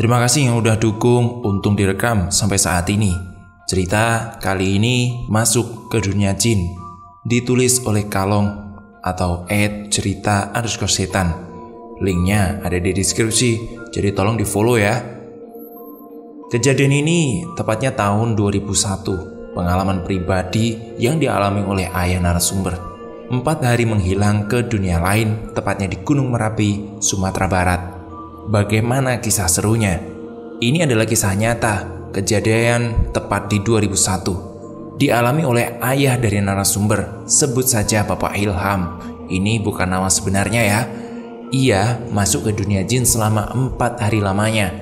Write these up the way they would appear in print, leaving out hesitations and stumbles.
Terima kasih yang udah dukung Untung Direkam sampai saat ini. Cerita kali ini masuk ke dunia jin, ditulis oleh Kalong atau @cerita_setan. Linknya ada di deskripsi, jadi tolong di follow ya. Kejadian ini tepatnya tahun 2001, pengalaman pribadi yang dialami oleh ayah narasumber. 4 hari menghilang ke dunia lain, tepatnya di Gunung Merapi, Sumatera Barat. Bagaimana kisah serunya? Ini adalah kisah nyata, kejadian tepat di 2001. Dialami oleh ayah dari narasumber, sebut saja Bapak Ilham. Ini bukan nama sebenarnya ya. Ia masuk ke dunia jin selama 4 hari lamanya.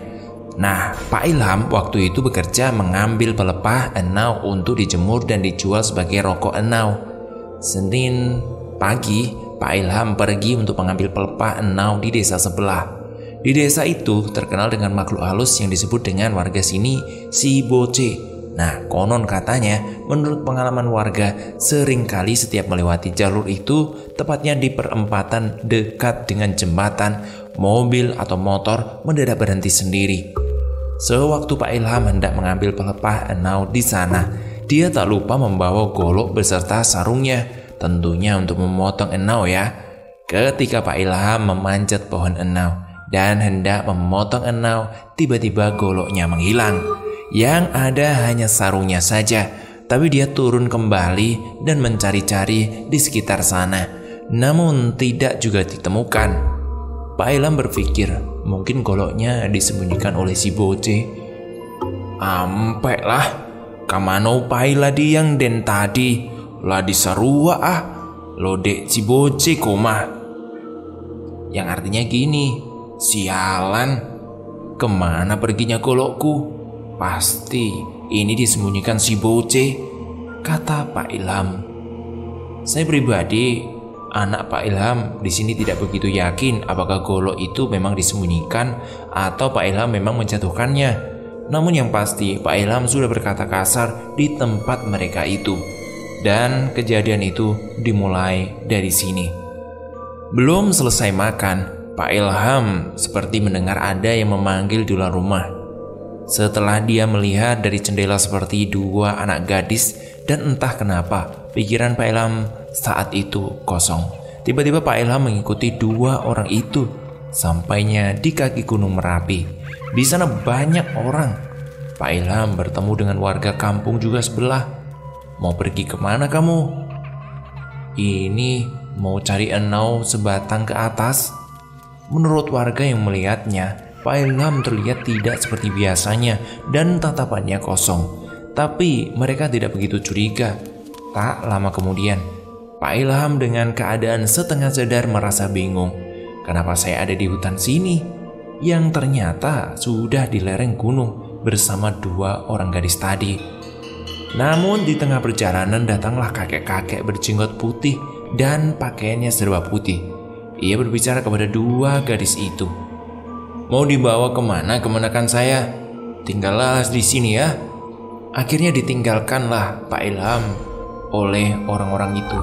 Nah, Pak Ilham waktu itu bekerja mengambil pelepah enau untuk dijemur dan dijual sebagai rokok enau. Senin pagi, Pak Ilham pergi untuk mengambil pelepah enau di desa sebelah. Di desa itu terkenal dengan makhluk halus yang disebut dengan warga sini si Boce. Nah, konon katanya menurut pengalaman warga, seringkali setiap melewati jalur itu, tepatnya di perempatan dekat dengan jembatan, mobil atau motor mendadak berhenti sendiri. Sewaktu Pak Ilham hendak mengambil pelepah enau di sana, dia tak lupa membawa golok beserta sarungnya, tentunya untuk memotong enau ya. Ketika Pak Ilham memanjat pohon enau dan hendak memotong enau, tiba-tiba goloknya menghilang. Yang ada hanya sarungnya saja. Tapi dia turun kembali dan mencari-cari di sekitar sana, namun tidak juga ditemukan. Pak Ilham berpikir mungkin goloknya disembunyikan oleh si Boce. Ampek lah, kamano pai ladi yang den tadi ladi sarua lodek si Boce koma. Yang artinya gini, sialan, kemana perginya golokku? Pasti ini disembunyikan si Boce, kata Pak Ilham. Saya pribadi, anak Pak Ilham di sini tidak begitu yakin apakah golok itu memang disembunyikan atau Pak Ilham memang menjatuhkannya. Namun yang pasti Pak Ilham sudah berkata kasar di tempat mereka itu. Dan kejadian itu dimulai dari sini. Belum selesai makan, Pak Ilham seperti mendengar ada yang memanggil di luar rumah. Setelah dia melihat dari jendela seperti 2 anak gadis, dan entah kenapa pikiran Pak Ilham saat itu kosong. Tiba-tiba Pak Ilham mengikuti 2 orang itu. Sampainya di kaki Gunung Merapi. Di sana banyak orang. Pak Ilham bertemu dengan warga kampung juga sebelah. Mau pergi kemana kamu? Ini mau cari enau sebatang ke atas. Menurut warga yang melihatnya, Pak Ilham terlihat tidak seperti biasanya dan tatapannya kosong. Tapi mereka tidak begitu curiga. Tak lama kemudian, Pak Ilham dengan keadaan setengah sadar merasa bingung. Kenapa saya ada di hutan sini? Yang ternyata sudah di lereng gunung bersama 2 orang gadis tadi. Namun di tengah perjalanan datanglah kakek-kakek berjenggot putih dan pakaiannya serba putih. Ia berbicara kepada 2 gadis itu. Mau dibawa kemana kemenakan saya? Tinggallah di sini ya. Akhirnya ditinggalkanlah Pak Ilham oleh orang-orang itu.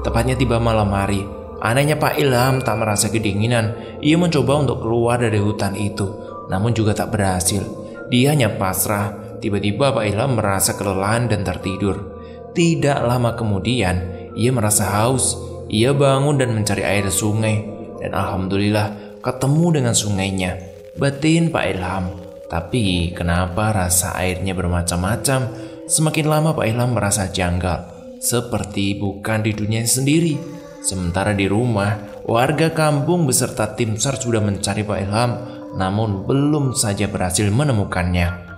Tepatnya tiba malam hari. Anehnya Pak Ilham tak merasa kedinginan. Ia mencoba untuk keluar dari hutan itu, namun juga tak berhasil. Dia hanya pasrah. Tiba-tiba Pak Ilham merasa kelelahan dan tertidur. Tidak lama kemudian, ia merasa haus. Ia bangun dan mencari air sungai. Dan alhamdulillah ketemu dengan sungainya. Batin Pak Ilham. Tapi kenapa rasa airnya bermacam-macam? Semakin lama Pak Ilham merasa janggal, seperti bukan di dunia sendiri. Sementara di rumah, warga kampung beserta tim SAR sudah mencari Pak Ilham, namun belum saja berhasil menemukannya.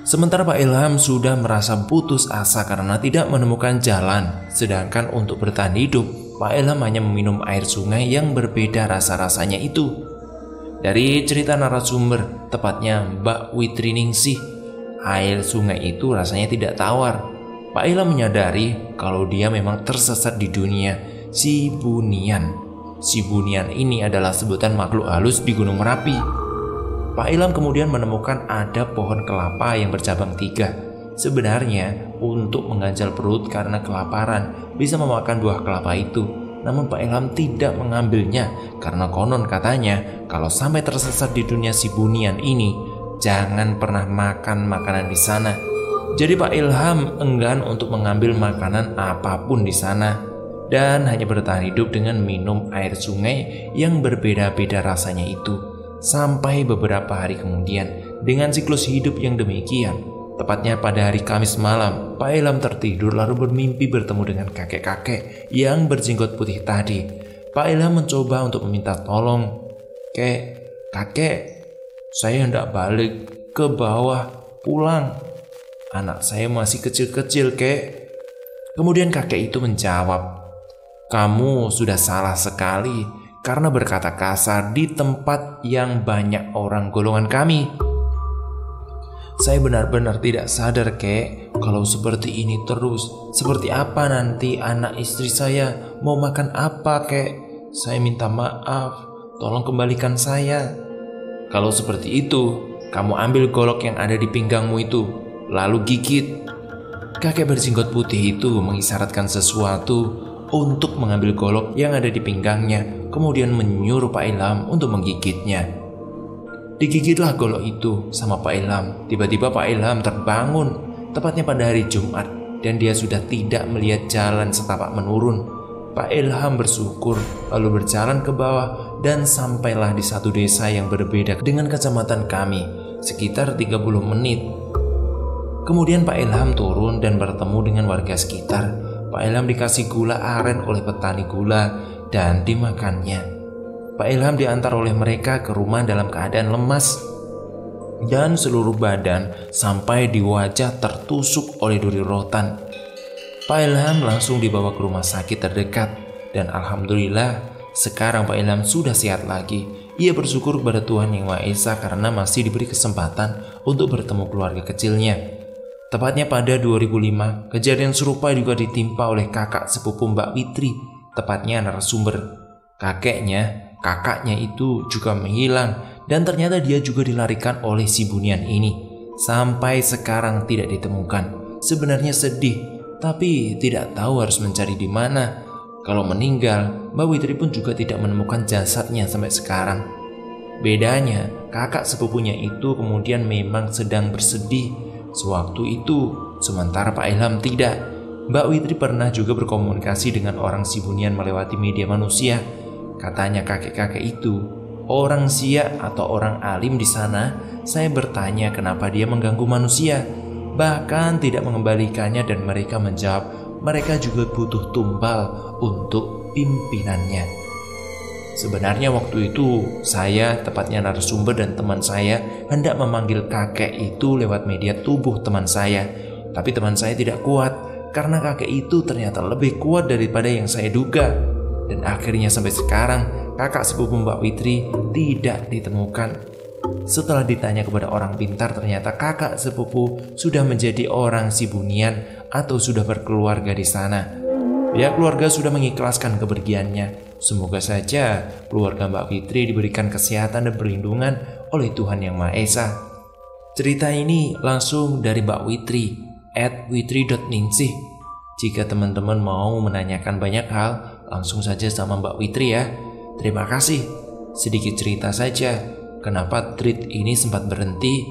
Sementara Pak Ilham sudah merasa putus asa karena tidak menemukan jalan. Sedangkan untuk bertahan hidup, Pak Ilham hanya meminum air sungai yang berbeda rasa-rasanya itu. Dari cerita narasumber, tepatnya Mbak Witriningsih, air sungai itu rasanya tidak tawar. Pak Ilham menyadari kalau dia memang tersesat di dunia si Bunian. Si Bunian ini adalah sebutan makhluk halus di Gunung Merapi. Pak Ilham kemudian menemukan ada pohon kelapa yang bercabang 3. Sebenarnya untuk mengganjal perut karena kelaparan bisa memakan buah kelapa itu. namun Pak Ilham tidak mengambilnya karena konon katanya kalau sampai tersesat di dunia si Bunian ini, jangan pernah makan makanan di sana. Jadi Pak Ilham enggan untuk mengambil makanan apapun di sana dan hanya bertahan hidup dengan minum air sungai yang berbeda-beda rasanya itu. Sampai beberapa hari kemudian, dengan siklus hidup yang demikian, tepatnya pada hari Kamis malam, Pak Ilham tertidur lalu bermimpi bertemu dengan kakek-kakek yang berjenggot putih tadi. Pak Ilham mencoba untuk meminta tolong. Kakek, saya hendak balik ke bawah pulang. Anak saya masih kecil-kecil, kek. Kemudian kakek itu menjawab, kamu sudah salah sekali karena berkata kasar di tempat yang banyak orang golongan kami. Saya benar-benar tidak sadar, kek. Kalau seperti ini terus, seperti apa nanti anak istri saya mau makan apa, kek? Saya minta maaf, tolong kembalikan saya. Kalau seperti itu, kamu ambil golok yang ada di pinggangmu itu, lalu gigit. Kakek berjenggot putih itu mengisyaratkan sesuatu untuk mengambil golok yang ada di pinggangnya, kemudian menyuruh Pak Ilham untuk menggigitnya. Digigitlah golok itu sama Pak Ilham. Tiba-tiba Pak Ilham terbangun, tepatnya pada hari Jumat, dan dia sudah tidak melihat jalan setapak menurun. Pak Ilham bersyukur lalu berjalan ke bawah dan sampailah di satu desa yang berbeda dengan kecamatan kami, sekitar 30 menit. Kemudian Pak Ilham turun dan bertemu dengan warga sekitar. Pak Ilham dikasih gula aren oleh petani gula dan dimakannya. Pak Ilham diantar oleh mereka ke rumah dalam keadaan lemas dan seluruh badan sampai di wajah tertusuk oleh duri rotan. Pak Ilham langsung dibawa ke rumah sakit terdekat dan alhamdulillah sekarang Pak Ilham sudah sehat lagi. Ia bersyukur kepada Tuhan Yang Maha Esa karena masih diberi kesempatan untuk bertemu keluarga kecilnya. Tepatnya pada 2005, kejadian serupa juga ditimpa oleh kakak sepupu Mbak Witri, tepatnya narasumber. Kakaknya itu juga menghilang dan ternyata dia juga dilarikan oleh si Bunian ini. Sampai sekarang tidak ditemukan. Sebenarnya sedih, tapi tidak tahu harus mencari di mana. Kalau meninggal, Mbak Witri pun juga tidak menemukan jasadnya sampai sekarang. Bedanya, kakak sepupunya itu kemudian memang sedang bersedih sewaktu itu, sementara Pak Ilham tidak. Mbak Witri pernah juga berkomunikasi dengan orang Sibunian melewati media manusia. Katanya kakek-kakek itu orang Siak atau orang alim di sana. Saya bertanya kenapa dia mengganggu manusia, bahkan tidak mengembalikannya, dan mereka menjawab mereka juga butuh tumbal untuk pimpinannya. Sebenarnya waktu itu saya, tepatnya narasumber dan teman saya, hendak memanggil kakek itu lewat media tubuh teman saya. Tapi teman saya tidak kuat karena kakek itu ternyata lebih kuat daripada yang saya duga. Dan akhirnya sampai sekarang kakak sepupu Mbak Witri tidak ditemukan. Setelah ditanya kepada orang pintar, ternyata kakak sepupu sudah menjadi orang Sibunian atau sudah berkeluarga di sana. Pihak keluarga sudah mengikhlaskan kepergiannya. Semoga saja keluarga Mbak Fitri diberikan kesehatan dan perlindungan oleh Tuhan Yang Maha Esa. Cerita ini langsung dari Mbak Witri @witri.ningsih. Jika teman-teman mau menanyakan banyak hal, langsung saja sama Mbak Witri ya. Terima kasih. Sedikit cerita saja, kenapa treat ini sempat berhenti?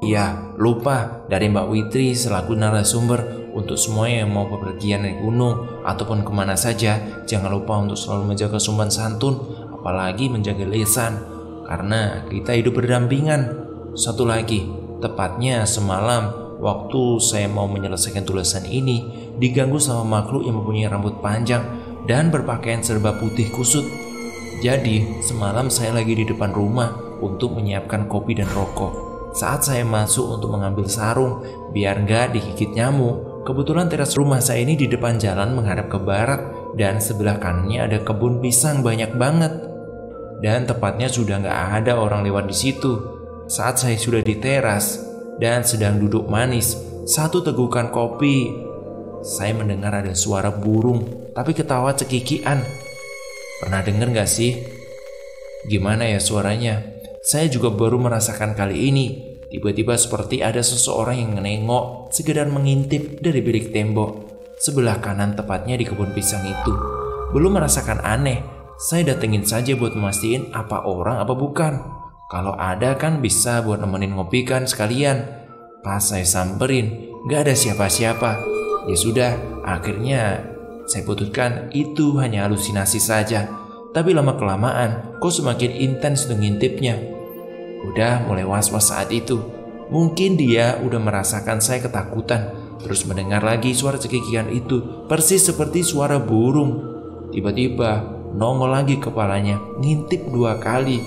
Ya, lupa dari Mbak Witri selaku narasumber. Untuk semua yang mau bepergian naik gunung ataupun kemana saja, jangan lupa untuk selalu menjaga sopan santun, apalagi menjaga lisan, karena kita hidup berdampingan. Satu lagi, tepatnya semalam waktu saya mau menyelesaikan tulisan ini, diganggu sama makhluk yang mempunyai rambut panjang dan berpakaian serba putih kusut. Jadi semalam saya lagi di depan rumah untuk menyiapkan kopi dan rokok. Saat saya masuk untuk mengambil sarung biar nggak digigit nyamuk, kebetulan teras rumah saya ini di depan jalan menghadap ke barat dan sebelah kanannya ada kebun pisang banyak banget. Dan tepatnya sudah nggak ada orang lewat di situ. Saat saya sudah di teras dan sedang duduk manis satu tegukan kopi, saya mendengar ada suara burung tapi ketawa cekikian. Pernah dengar nggak sih? Gimana ya suaranya? Saya juga baru merasakan kali ini. Tiba-tiba seperti ada seseorang yang menengok, sekedar mengintip dari bilik tembok sebelah kanan, tepatnya di kebun pisang itu. belum merasakan aneh. Saya datengin saja buat mastiin apa orang apa bukan. Kalau ada kan bisa buat nemenin ngopi kan sekalian. Pas saya samperin, gak ada siapa-siapa. Ya sudah, akhirnya saya putuskan itu hanya halusinasi saja. Tapi lama-kelamaan kok semakin intens ngintipnya. Udah mulai was-was saat itu. Mungkin dia udah merasakan saya ketakutan, terus mendengar lagi suara cekikikan itu, persis seperti suara burung. Tiba-tiba nongol lagi kepalanya, ngintip 2 kali.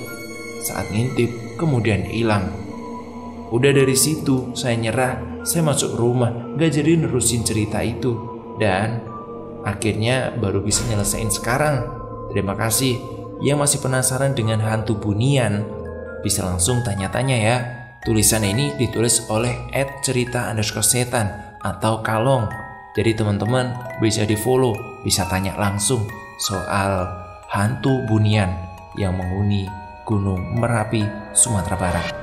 Saat ngintip, kemudian hilang. Udah dari situ saya nyerah, saya masuk rumah, gak jadi nerusin cerita itu. Dan akhirnya baru bisa nyelesain sekarang. Terima kasih. Yang masih penasaran dengan hantu bunian, bisa langsung tanya-tanya ya. Tulisan ini ditulis oleh @cerita_setan atau Kalong. Jadi teman-teman bisa di follow, bisa tanya langsung soal hantu bunian yang menghuni Gunung Merapi, Sumatera Barat.